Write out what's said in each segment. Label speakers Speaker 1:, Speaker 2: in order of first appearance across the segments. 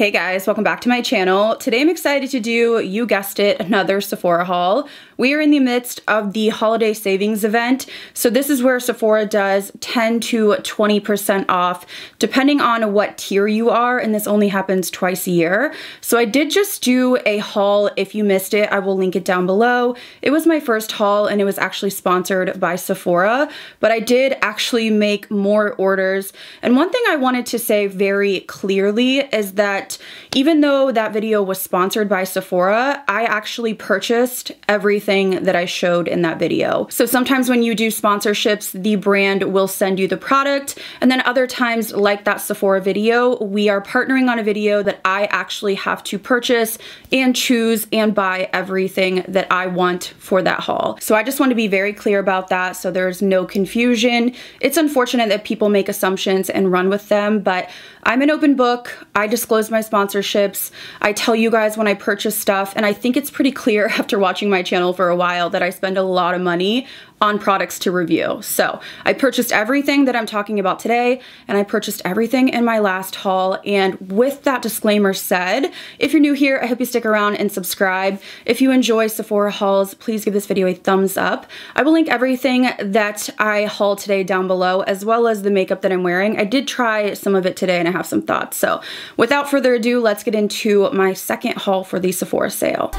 Speaker 1: Hey guys, welcome back to my channel. Today I'm excited to do, you guessed it, another Sephora haul. We are in the midst of the holiday savings event. So this is where Sephora does 10 to 20% off depending on what tier you are, and this only happens twice a year. So I did just do a haul. If you missed it, I will link it down below. It was my first haul and it was actually sponsored by Sephora, but I did actually make more orders. And one thing I wanted to say very clearly is that even though that video was sponsored by Sephora, I actually purchased everything that I showed in that video. So sometimes when you do sponsorships, the brand will send you the product, and then other times, like that Sephora video, we are partnering on a video that I actually have to purchase and choose and buy everything that I want for that haul. So I just want to be very clear about that so there's no confusion. It's unfortunate that people make assumptions and run with them, but I'm an open book. I disclose my sponsorships. I tell you guys when I purchase stuff, and I think it's pretty clear after watching my channel for a while that I spend a lot of money on products to review. So I purchased everything that I'm talking about today, and I purchased everything in my last haul. And with that disclaimer said, if you're new here, I hope you stick around and subscribe. If you enjoy Sephora hauls, please give this video a thumbs up. I will link everything that I hauled today down below, as well as the makeup that I'm wearing. I did try some of it today and I have some thoughts. So without further ado, let's get into my second haul for the Sephora sale.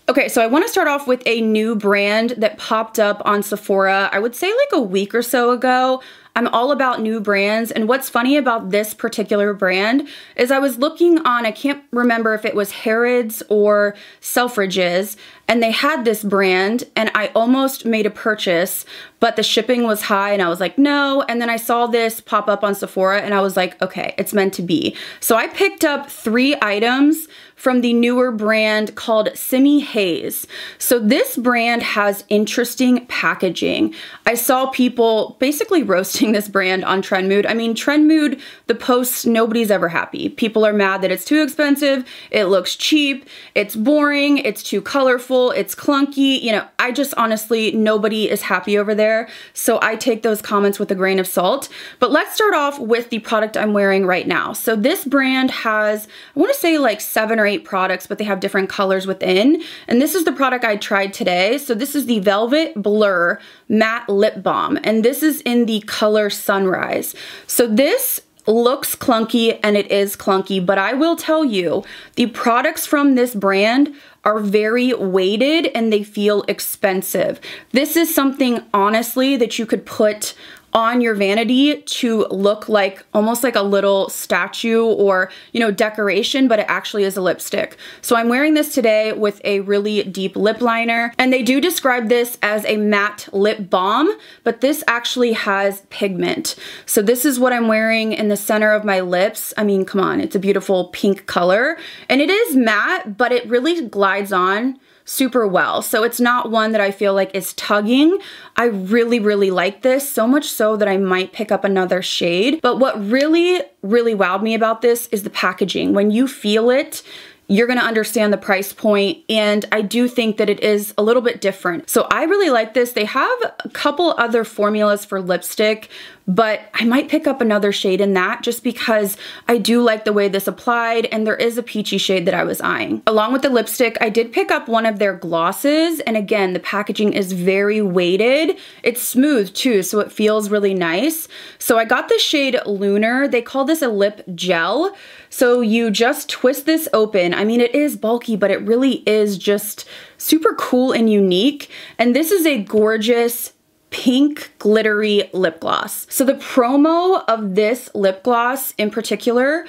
Speaker 1: Okay, so I want to start off with a new brand that popped up on Sephora, I would say like a week or so ago. I'm all about new brands, and what's funny about this particular brand is I was looking on, I can't remember if it was Harrods or Selfridges, and they had this brand, and I almost made a purchase, but the shipping was high, and I was like, no, and then I saw this pop up on Sephora, and I was like, okay, it's meant to be. So I picked up 3 items from the newer brand called Simi Haze. So this brand has interesting packaging. I saw people basically roasting this brand on Trendmood. I mean, Trendmood, the posts, nobody's ever happy. People are mad that it's too expensive, it looks cheap, it's boring, it's too colorful, it's clunky. You know, I just honestly, nobody is happy over there. So I take those comments with a grain of salt. But let's start off with the product I'm wearing right now. So this brand has, I wanna say like 7 or 8 products, but they have different colors within. And this is the product I tried today. So this is the Velvet Blur Matte Lip Balm, and this is in the color Sunrise. So this looks clunky, and it is clunky, but I will tell you, the products from this brand are very weighted and they feel expensive. This is something, honestly, that you could put on your vanity to look like almost like a little statue or, you know, decoration, but it actually is a lipstick. So I'm wearing this today with a really deep lip liner, and they do describe this as a matte lip balm, but this actually has pigment. So this is what I'm wearing in the center of my lips. I mean, come on, it's a beautiful pink color, and it is matte, but it really glides on super well. So it's not one that I feel like is tugging. I really, really like this, so much so that I might pick up another shade. But what really, really wowed me about this is the packaging. When you feel it, you're gonna understand the price point, and I do think that it is a little bit different. So I really like this. They have a couple other formulas for lipstick, but I might pick up another shade in that just because I do like the way this applied, and there is a peachy shade that I was eyeing. Along with the lipstick, I did pick up one of their glosses, and again, the packaging is very weighted. It's smooth too, so it feels really nice. So I got the shade Lunar. They call this a lip gel. So you just twist this open. I mean, it is bulky, but it really is just super cool and unique. And this is a gorgeous pink glittery lip gloss. So the promo of this lip gloss in particular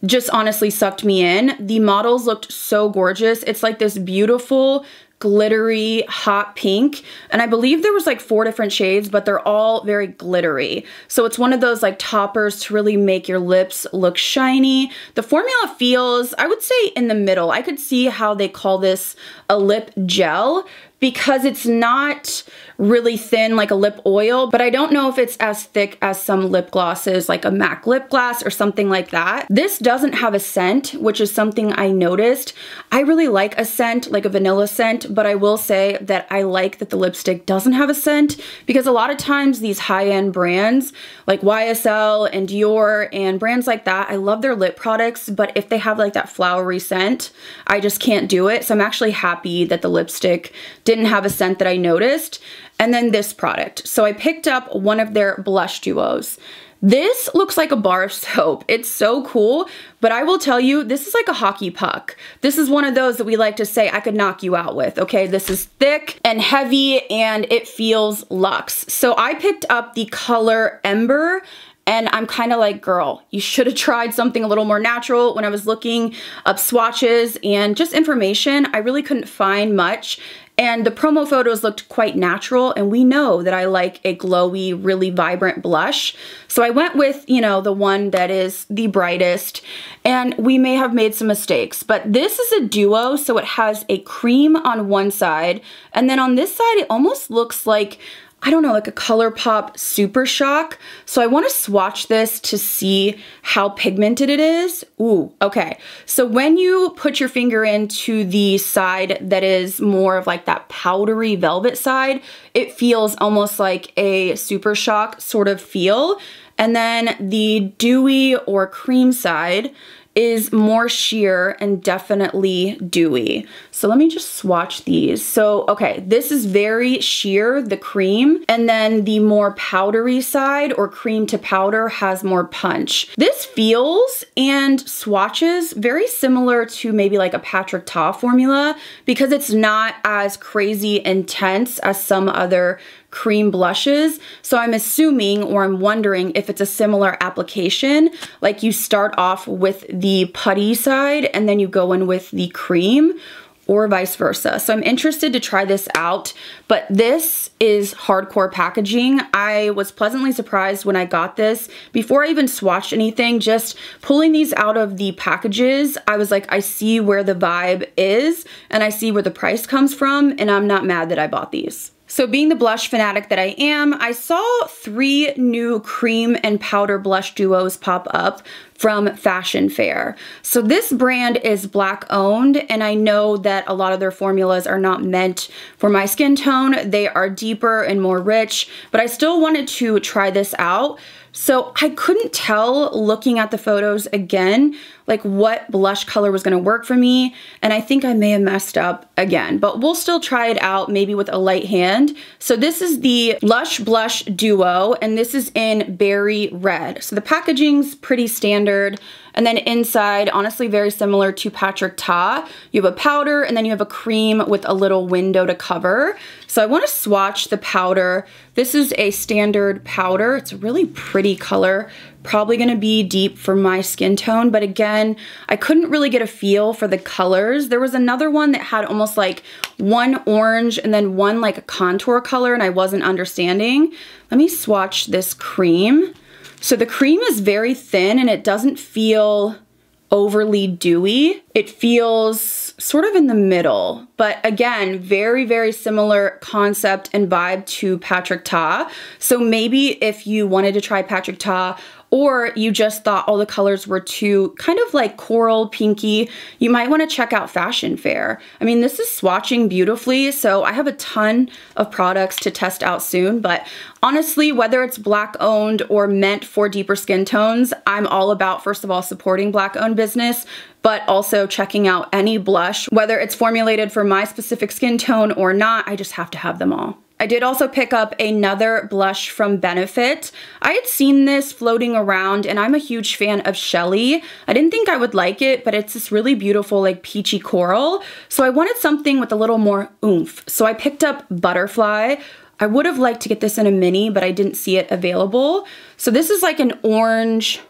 Speaker 1: just honestly sucked me in. The models looked so gorgeous. It's like this beautiful glittery hot pink, and I believe there was like 4 different shades, but they're all very glittery. So it's one of those like toppers to really make your lips look shiny. The formula feels, I would say, in the middle. I could see how they call this a lip gel because it's not really thin like a lip oil, but I don't know if it's as thick as some lip glosses like a MAC lip gloss or something like that. This doesn't have a scent, which is something I noticed. I really like a scent, like a vanilla scent, but I will say that I like that the lipstick doesn't have a scent, because a lot of times these high-end brands like YSL and Dior and brands like that, I love their lip products, but if they have like that flowery scent, I just can't do it. So I'm actually happy that the lipstick didn't have a scent that I noticed. And then this product. So I picked up one of their blush duos. This looks like a bar of soap. It's so cool, but I will tell you, this is like a hockey puck. This is one of those that we like to say I could knock you out with, okay? This is thick and heavy and it feels luxe. So I picked up the color Ember, and I'm kind of like, girl, you should have tried something a little more natural. When I was looking up swatches and just information, I really couldn't find much. And the promo photos looked quite natural, and we know that I like a glowy, really vibrant blush. So I went with, you know, the one that is the brightest, and we may have made some mistakes, but this is a duo, so it has a cream on one side, and then on this side, it almost looks like, I don't know, like a ColourPop Super Shock. So I want to swatch this to see how pigmented it is. Ooh, okay. So when you put your finger into the side that is more of like that powdery velvet side, it feels almost like a Super Shock sort of feel. And then the dewy or cream side is more sheer and definitely dewy. So let me just swatch these. So, okay, this is very sheer, the cream, and then the more powdery side or cream to powder has more punch. This feels and swatches very similar to maybe like a Patrick Ta formula, because it's not as crazy intense as some other cream blushes. So I'm assuming, or I'm wondering if it's a similar application, like you start off with the putty side and then you go in with the cream, or vice versa. So I'm interested to try this out, but this is hardcore packaging. I was pleasantly surprised when I got this. Before I even swatched anything, just pulling these out of the packages, I was like, I see where the vibe is and I see where the price comes from, and I'm not mad that I bought these. So being the blush fanatic that I am, I saw 3 new cream and powder blush duos pop up from Fashion Fair. So this brand is Black owned, and I know that a lot of their formulas are not meant for my skin tone. They are deeper and more rich, but I still wanted to try this out. So I couldn't tell looking at the photos again, like what blush color was gonna work for me. And I think I may have messed up again, but we'll still try it out maybe with a light hand. So this is the Lush Blush Duo, and this is in Berry Red. So the packaging's pretty standard. And then inside, honestly, very similar to Patrick Ta. You have a powder and then you have a cream with a little window to cover. So I want to swatch the powder. This is a standard powder. It's a really pretty color. Probably going to be deep for my skin tone, but again, I couldn't really get a feel for the colors. There was another one that had almost like one orange and then one like a contour color, and I wasn't understanding. Let me swatch this cream. So the cream is very thin and it doesn't feel overly dewy. It feels sort of in the middle, but again, very, very similar concept and vibe to Patrick Ta. So maybe if you wanted to try Patrick Ta, or you just thought all the colors were too kind of like coral pinky, you might want to check out Fashion Fair. I mean, this is swatching beautifully, so I have a ton of products to test out soon, but honestly, whether it's Black owned or meant for deeper skin tones, I'm all about, first of all, supporting Black owned business, but also checking out any blush, whether it's formulated for my specific skin tone or not. I just have to have them all. I did also pick up another blush from Benefit. I had seen this floating around and I'm a huge fan of Shelly. I didn't think I would like it, but it's this really beautiful like peachy coral. So I wanted something with a little more oomph. So I picked up Butterfly. I would have liked to get this in a mini, but I didn't see it available. So this is like an orange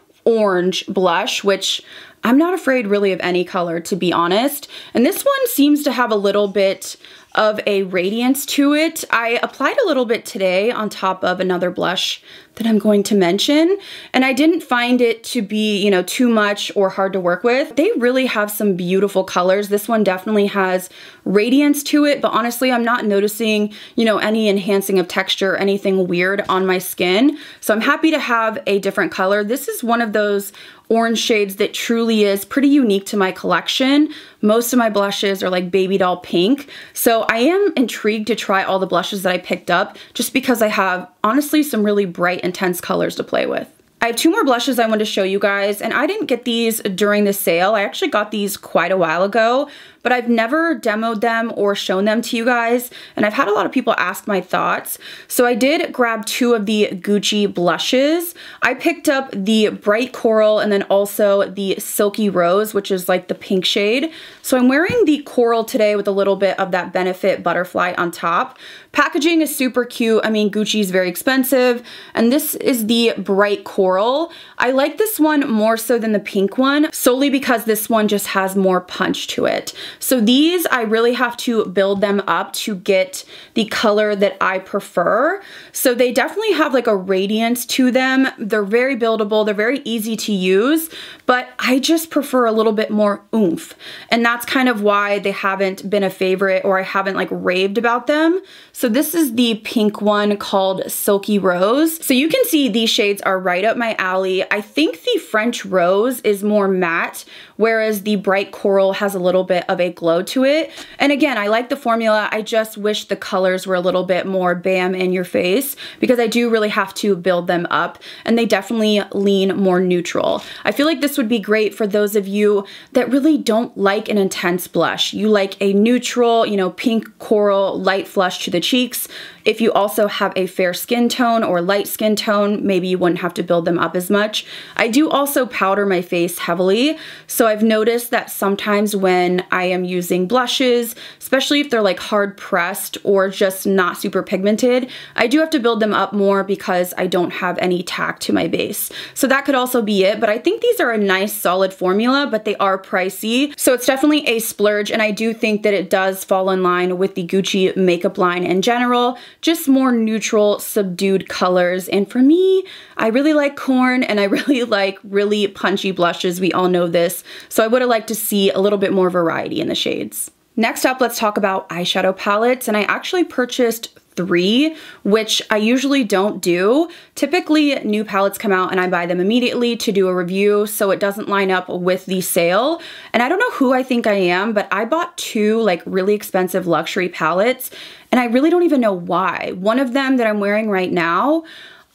Speaker 1: blush, which I'm not afraid really of any color, to be honest. And this one seems to have a little bit of a radiance to it. I applied a little bit today on top of another blush that I'm going to mention, and I didn't find it to be, you know, too much or hard to work with. They really have some beautiful colors. This one definitely has radiance to it, but honestly, I'm not noticing, you know, any enhancing of texture or anything weird on my skin. So I'm happy to have a different color. This is one of those orange shades that truly is pretty unique to my collection. Most of my blushes are like baby doll pink. So I am intrigued to try all the blushes that I picked up just because I have honestly some really bright, intense colors to play with. I have two more blushes I want to show you guys, and I didn't get these during the sale. I actually got these quite a while ago, but I've never demoed them or shown them to you guys, and I've had a lot of people ask my thoughts. So I did grab two of the Gucci blushes. I picked up the Bright Coral and then also the Silky Rose, which is like the pink shade. So I'm wearing the Coral today with a little bit of that Benefit Butterfly on top. Packaging is super cute. I mean, Gucci is very expensive, and this is the Bright Coral. I like this one more so than the pink one, solely because this one just has more punch to it. So these, I really have to build them up to get the color that I prefer. So they definitely have like a radiance to them. They're very buildable, they're very easy to use, but I just prefer a little bit more oomph. And that's kind of why they haven't been a favorite, or I haven't like raved about them. So this is the pink one called Silky Rose. So you can see these shades are right up my alley. I think the French Rose is more matte, whereas the Bright Coral has a little bit of a glow to it. And again, I like the formula. I just wish the colors were a little bit more bam in your face, because I do really have to build them up, and they definitely lean more neutral. I feel like this would be great for those of you that really don't like an intense blush. You like a neutral, you know, pink coral, light flush to the cheeks. If you also have a fair skin tone or light skin tone, maybe you wouldn't have to build them up as much. I do also powder my face heavily, so I've noticed that sometimes when I am using blushes, especially if they're like hard pressed or just not super pigmented, I do have to build them up more because I don't have any tack to my base. So that could also be it, but I think these are a nice solid formula, but they are pricey. So it's definitely a splurge, and I do think that it does fall in line with the Gucci makeup line in general. Just more neutral, subdued colors. And for me, I really like corn, and I really like really punchy blushes. We all know this. So I would have liked to see a little bit more variety in the shades. Next up, let's talk about eyeshadow palettes. And I actually purchased 3, which I usually don't do. Typically, new palettes come out and I buy them immediately to do a review, so it doesn't line up with the sale. And I don't know who I think I am, but I bought 2 like really expensive luxury palettes, and I really don't even know why. One of them that I'm wearing right now,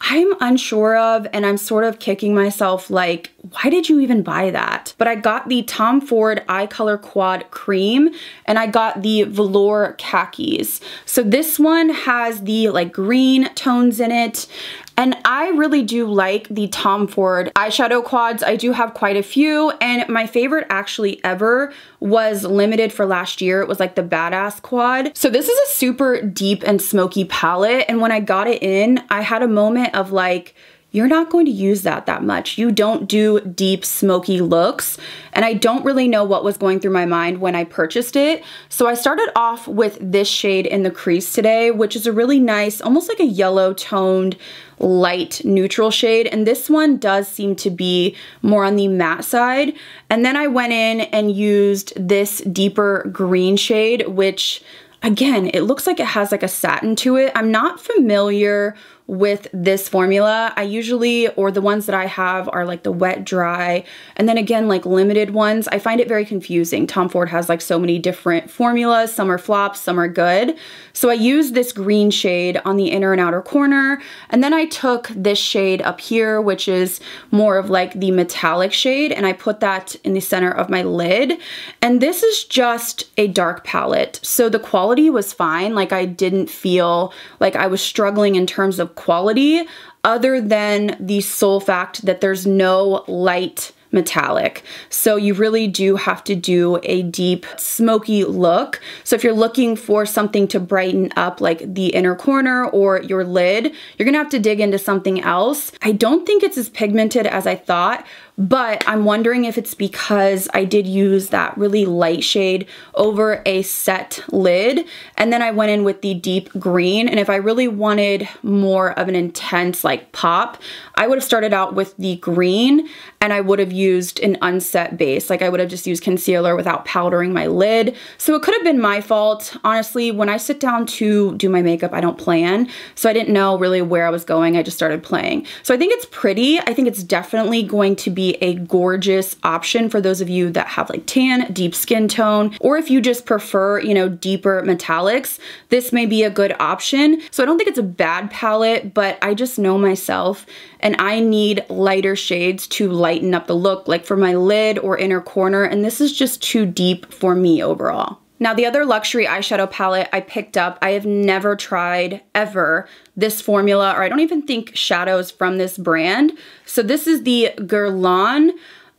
Speaker 1: I'm unsure of, and I'm sort of kicking myself like, why did you even buy that? But I got the Tom Ford Eye Color Quad Cream, and I got the Velour Khakis. So this one has the like green tones in it, and I really do like the Tom Ford eyeshadow quads. I do have quite a few, and my favorite actually ever was limited for last year. It was like the Badass Quad. So this is a super deep and smoky palette, and when I got it in, I had a moment of like, you're not going to use that much. You don't do deep smoky looks. And I don't really know what was going through my mind when I purchased it. So I started off with this shade in the crease today, which is a really nice, almost like a yellow toned, light neutral shade. And this one does seem to be more on the matte side. And then I went in and used this deeper green shade, which again, it looks like it has like a satin to it. I'm not familiar with this formula. I usually, or the ones that I have are like the wet dry, and then again like limited ones. I find it very confusing. Tom Ford has like so many different formulas. Some are flops, some are good. So I used this green shade on the inner and outer corner, and then I took this shade up here, which is more of like the metallic shade, and I put that in the center of my lid. And this is just a dark palette, so the quality was fine. Like I didn't feel like I was struggling in terms of quality, other than the sole fact that there's no light metallic. So you really do have to do a deep smoky look. So if you're looking for something to brighten up like the inner corner or your lid, you're gonna have to dig into something else. I don't think it's as pigmented as I thought, but I'm wondering if it's because I did use that really light shade over a set lid, and then I went in with the deep green, and if I really wanted more of an intense like pop, I would have started out with the green and I would have used an unset base. Like I would have just used concealer without powdering my lid. So it could have been my fault. Honestly, when I sit down to do my makeup, I don't plan. So I didn't know really where I was going. I just started playing. So I think it's pretty. I think it's definitely going to be a gorgeous option for those of you that have like tan, deep skin tone, or if you just prefer, you know, deeper metallics, this may be a good option. So I don't think it's a bad palette, but I just know myself and I need lighter shades to lighten up the look, like for my lid or inner corner, and this is just too deep for me overall. Now the other luxury eyeshadow palette I picked up, I have never tried ever this formula, or I don't even think shadows from this brand. So this is the Guerlain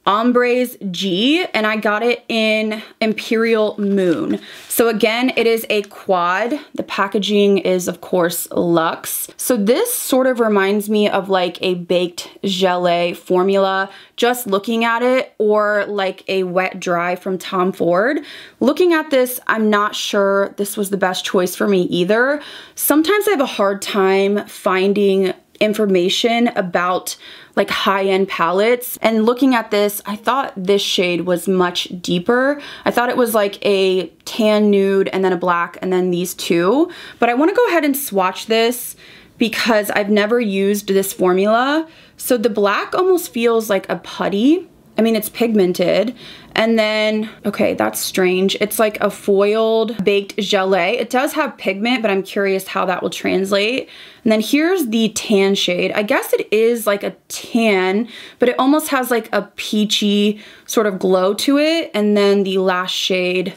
Speaker 1: Ombres G, and I got it in Imperial Moon. So again, it is a quad. The packaging is of course luxe. So this sort of reminds me of like a baked gelée formula, just looking at it, or like a wet dry from Tom Ford. Looking at this, I'm not sure this was the best choice for me either. Sometimes I have a hard time finding information about like high-end palettes, and looking at this, I thought this shade was much deeper. I thought it was like a tan nude and then a black and then these two, but I want to go ahead and swatch this because I've never used this formula. So the black almost feels like a putty. I mean, it's pigmented. And then, okay, that's strange. It's like a foiled baked gelée. It does have pigment, but I'm curious how that will translate. And then here's the tan shade. I guess it is like a tan, but it almost has like a peachy sort of glow to it. And then the last shade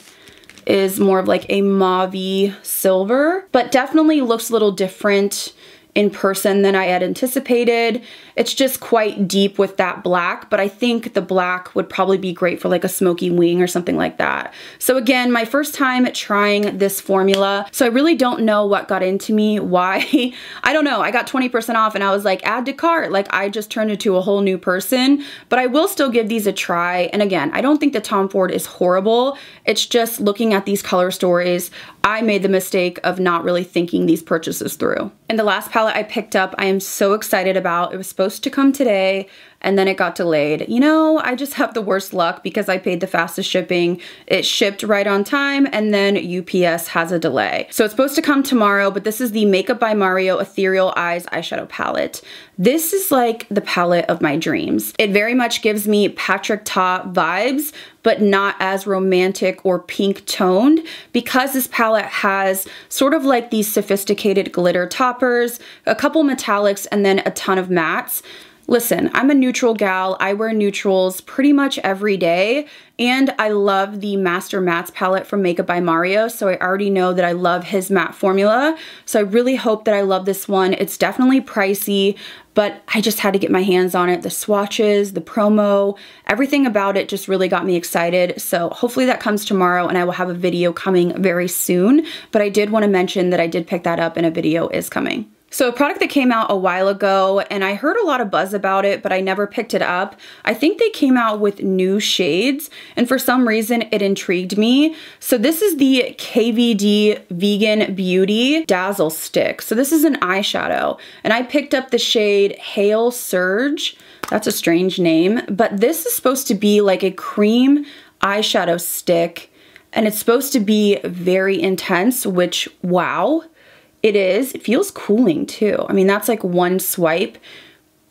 Speaker 1: is more of like a mauve-y silver, but definitely looks a little different in person than I had anticipated. It's just quite deep with that black, but I think the black would probably be great for like a smoky wing or something like that. So again, my first time trying this formula, so I really don't know what got into me, why. I don't know, I got 20% off and I was like, add to cart. Like I just turned into a whole new person, but I will still give these a try. And again, I don't think the Tom Ford is horrible. It's just looking at these color stories, I made the mistake of not really thinking these purchases through. And the last palette I picked up, I am so excited about. It was supposed to come today and then it got delayed. You know, I just have the worst luck because I paid the fastest shipping. It shipped right on time and then UPS has a delay. So it's supposed to come tomorrow, but this is the Makeup by Mario Ethereal Eyes eyeshadow palette. This is like the palette of my dreams. It very much gives me Patrick Ta vibes, but not as romantic or pink toned, because this palette has sort of like these sophisticated glitter toppers, a couple metallics, and then a ton of mattes. Listen, I'm a neutral gal. I wear neutrals pretty much every day, and I love the Master Mattes palette from Makeup by Mario, so I already know that I love his matte formula. So I really hope that I love this one. It's definitely pricey, but I just had to get my hands on it. The swatches, the promo, everything about it just really got me excited. So hopefully that comes tomorrow and I will have a video coming very soon, but I did want to mention that I did pick that up and a video is coming. So a product that came out a while ago, and I heard a lot of buzz about it, but I never picked it up. I think they came out with new shades, and for some reason it intrigued me. So this is the KVD Vegan Beauty Dazzle Stick. So this is an eyeshadow, and I picked up the shade Hail Surge. That's a strange name, but this is supposed to be like a cream eyeshadow stick, and it's supposed to be very intense, which, wow. It is. It feels cooling too. I mean, that's like one swipe.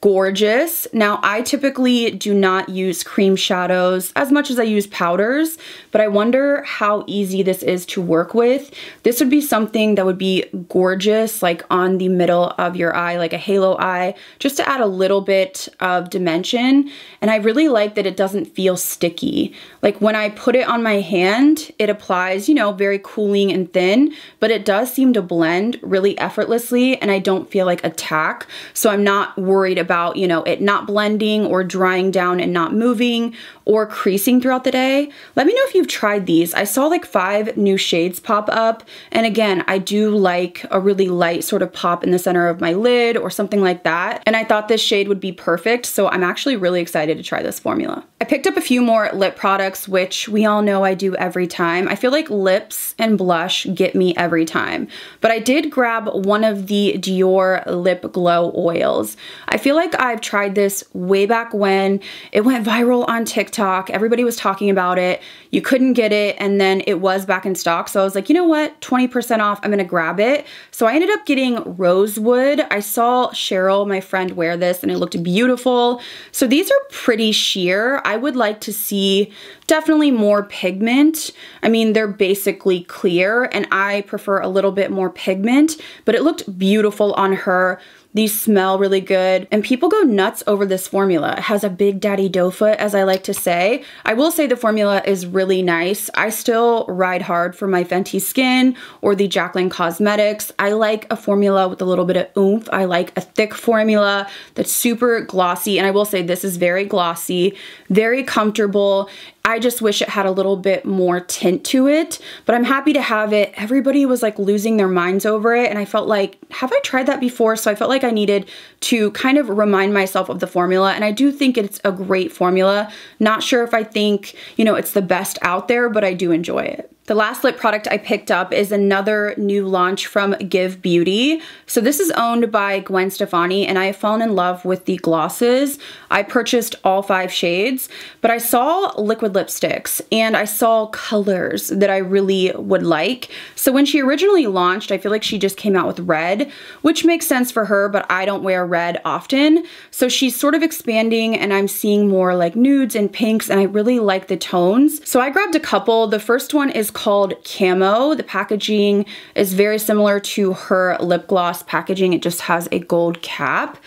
Speaker 1: Gorgeous. Now, I typically do not use cream shadows as much as I use powders, but I wonder how easy this is to work with. This would be something that would be gorgeous, like on the middle of your eye, like a halo eye, just to add a little bit of dimension. And I really like that it doesn't feel sticky. Like when I put it on my hand, it applies, you know, very cooling and thin, but it does seem to blend really effortlessly and I don't feel like a tack. So I'm not worried about about, you know, it not blending or drying down and not moving or creasing throughout the day. Let me know if you've tried these. I saw like 5 new shades pop up. And again, I do like a really light sort of pop in the center of my lid or something like that. And I thought this shade would be perfect. So I'm actually really excited to try this formula. I picked up a few more lip products, which we all know I do every time. I feel like lips and blush get me every time. But I did grab one of the Dior Lip Glow oils. I feel like I've tried this way back when. It went viral on TikTok. Everybody was talking about it. You couldn't get it, and then it was back in stock. So I was like, you know what? 20% off, I'm gonna grab it. So I ended up getting Rosewood. I saw Cheryl, my friend, wear this and it looked beautiful. So these are pretty sheer. I would like to see definitely more pigment. I mean, they're basically clear and I prefer a little bit more pigment, but it looked beautiful on her. These smell really good, and people go nuts over this formula. It has a big daddy doe foot, as I like to say. I will say the formula is really nice. I still ride hard for my Fenty Skin or the Jaclyn Cosmetics. I like a formula with a little bit of oomph. I like a thick formula that's super glossy, and I will say this is very glossy, very comfortable. I just wish it had a little bit more tint to it, but I'm happy to have it. Everybody was like losing their minds over it, and I felt like, have I tried that before? So I felt like I needed to kind of remind myself of the formula, and I do think it's a great formula. Not sure if I think, you know, it's the best out there, but I do enjoy it. The last lip product I picked up is another new launch from Give Beauty. So this is owned by Gwen Stefani, and I have fallen in love with the glosses. I purchased all 5 shades, but I saw liquid lipsticks and I saw colors that I really would like. So when she originally launched, I feel like she just came out with red, which makes sense for her, but I don't wear red often. So she's sort of expanding and I'm seeing more like nudes and pinks, and I really like the tones. So I grabbed a couple. The first one is called Camo. The packaging is very similar to her lip gloss packaging. It just has a gold cap.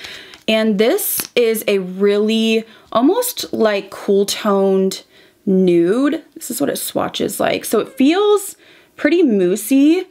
Speaker 1: And this is a really almost like cool toned nude. This is what it swatches like. So it feels pretty moussey.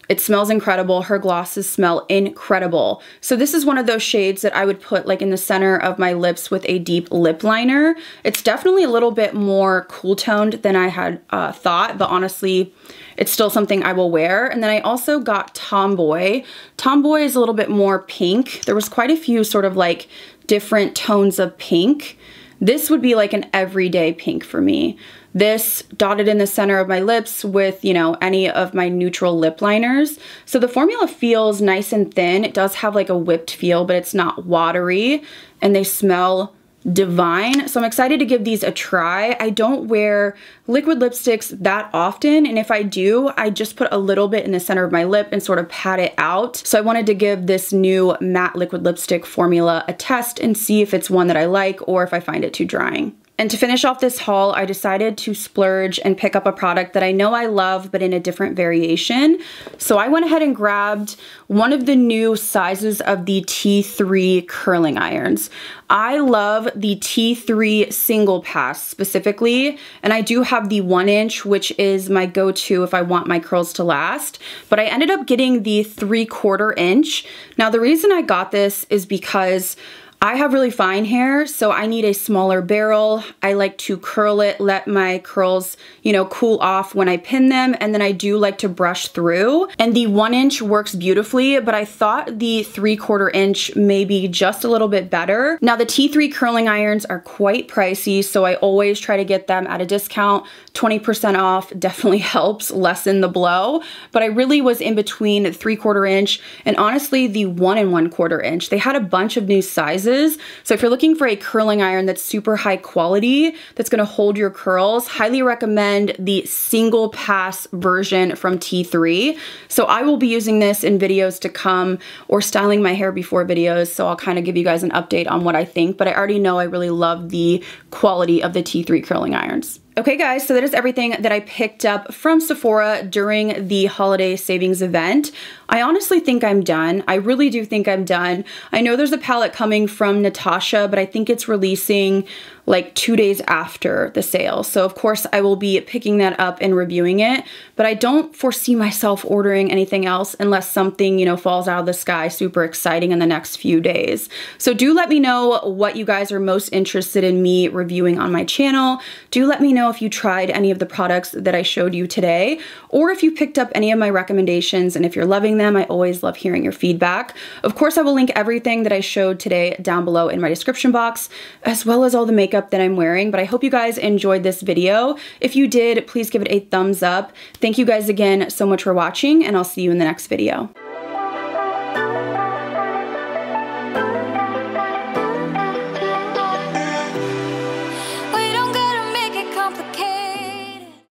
Speaker 1: It smells incredible. Her glosses smell incredible. So this is one of those shades that I would put like in the center of my lips with a deep lip liner. It's definitely a little bit more cool toned than I had thought, but honestly, it's still something I will wear. And then I also got Tomboy. Tomboy is a little bit more pink. There was quite a few sort of like different tones of pink. This would be like an everyday pink for me. This dotted in the center of my lips with, you know, any of my neutral lip liners. So the formula feels nice and thin. It does have like a whipped feel, but it's not watery, and they smell divine. So I'm excited to give these a try. I don't wear liquid lipsticks that often, and if I do, I just put a little bit in the center of my lip and sort of pat it out. So I wanted to give this new matte liquid lipstick formula a test and see if it's one that I like or if I find it too drying. And to finish off this haul, I decided to splurge and pick up a product that I know I love, but in a different variation. So I went ahead and grabbed one of the new sizes of the T3 curling irons. I love the T3 single pass specifically, and I do have the 1-inch, which is my go-to if I want my curls to last, but I ended up getting the 3/4 inch. Now the reason I got this is because I have really fine hair, so I need a smaller barrel. I like to curl it, let my curls, you know, cool off when I pin them, and then I do like to brush through. And the 1-inch works beautifully, but I thought the 3/4 inch may be just a little bit better. Now the T3 curling irons are quite pricey, so I always try to get them at a discount. 20% off definitely helps lessen the blow, but I really was in between 3/4 inch and honestly the 1 1/4 inch. They had a bunch of new sizes. So if you're looking for a curling iron that's super high quality, that's gonna hold your curls, highly recommend the single pass version from T3. So I will be using this in videos to come or styling my hair before videos. So I'll kind of give you guys an update on what I think, but I already know I really love the quality of the T3 curling irons. Okay guys, so that is everything that I picked up from Sephora during the holiday savings event. I honestly think I'm done. I really do think I'm done. I know there's a palette coming from Natasha, but I think it's releasing like 2 days after the sale. So of course I will be picking that up and reviewing it, but I don't foresee myself ordering anything else unless something, you know, falls out of the sky super exciting in the next few days. So do let me know what you guys are most interested in me reviewing on my channel. Do let me know if you tried any of the products that I showed you today, or if you picked up any of my recommendations, and if you're loving them. I always love hearing your feedback. Of course, I will link everything that I showed today down below in my description box, as well as all the makeup that I'm wearing. But I hope you guys enjoyed this video. If you did, please give it a thumbs up. Thank you guys again so much for watching, and I'll see you in the next video.